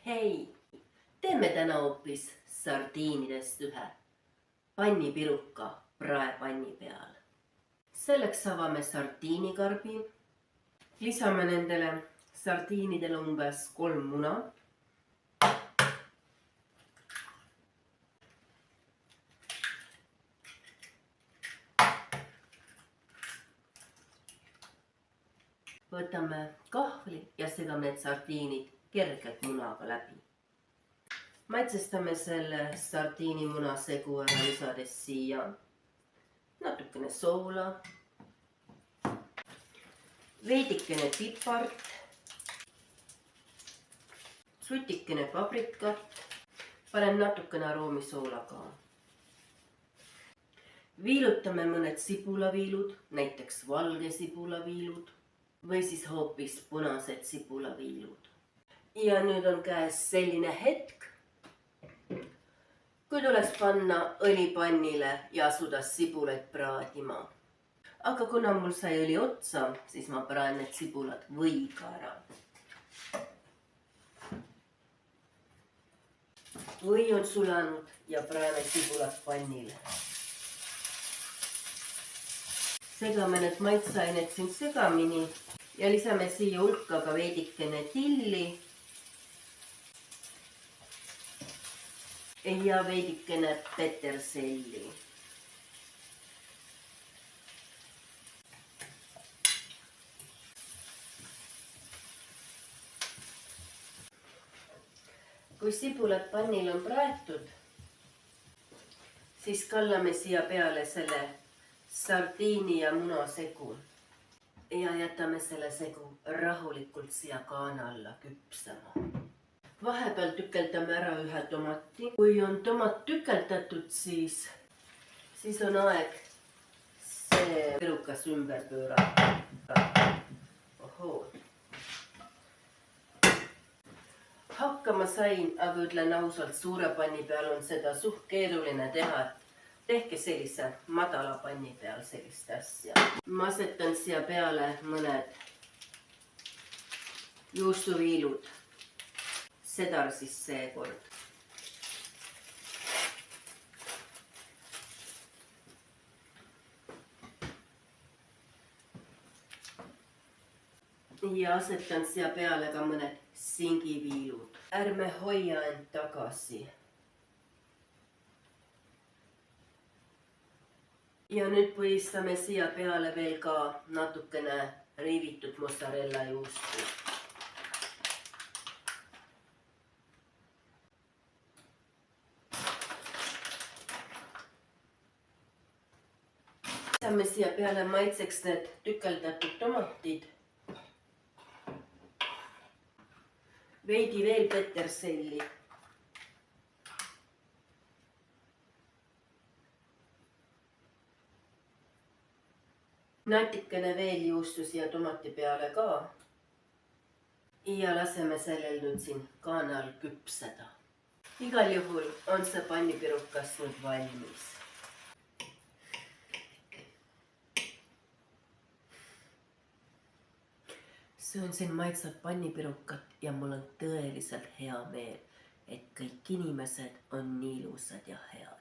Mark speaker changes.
Speaker 1: Hei! Teemme täna hoopis sardiinidest ühe pannipiruka praepanni peal. Selleks avame sardiinikarbi. Lisame nendele sardiinidele umbes 3 muna. Võtame kahvli ja segame need sardiinid kergelt munaga läbi. Maitsestame selle sardiinimuna segu ära, lisades siia natukene soola, veidikene pipart, sutikene paprikat, panen natukene aroomisoola ka. Viilutame mõned sibulaviilud, näiteks valge sibulaviilud või siis hoopis punased sibulaviilud. Ja nüüd on käes selline hetk, kui tuleks panna õli pannile ja asuda sibulat praadima. Aga kuna mul sai õli otsa, siis ma praen need sibulad võiga ära. Või on sulanud ja praeme sibulat pannile. Segame need maitseained siin segamini ja lisame siia hulka ka veidikene tilli ja veidikene peterselli. Kui sibulad pannil on praetud, siis kallame siia peale selle sardiini ja muna segu ja jätame selle segu rahulikult siia kaana alla küpsema. Vahepeal tükeldame ära ühe tomati. Kui on tomat tükeldatud, siis on aeg see pirukas ümber pöörata. Ohoo. Hakkama sain, aga ütlen ausalt, suure panni peal on seda suht keeruline teha. Tehke sellise madala panni peal sellist asja. Ma asetan siia peale mõned juustuviilud. Sedar siis seekord. Ja asetan siia peale ka mõned singiviilud. Ärme hoia end tagasi. Ja nüüd põistame siia peale veel ka natukene riivitud mozzarella juustu. Lisame siia peale maitseks need tükeldatud tomatid. Veidi veel peterselli. Natikene veel juustu siia tomati peale ka. Ja laseme sellel nüüd siin kaanal küpseda. Igal juhul on see pannipirukas nüüd valmis. Söön siin maitsvat pannipirukat ja mul on tõeliselt hea meel, et kõik inimesed on nii ilusad ja head.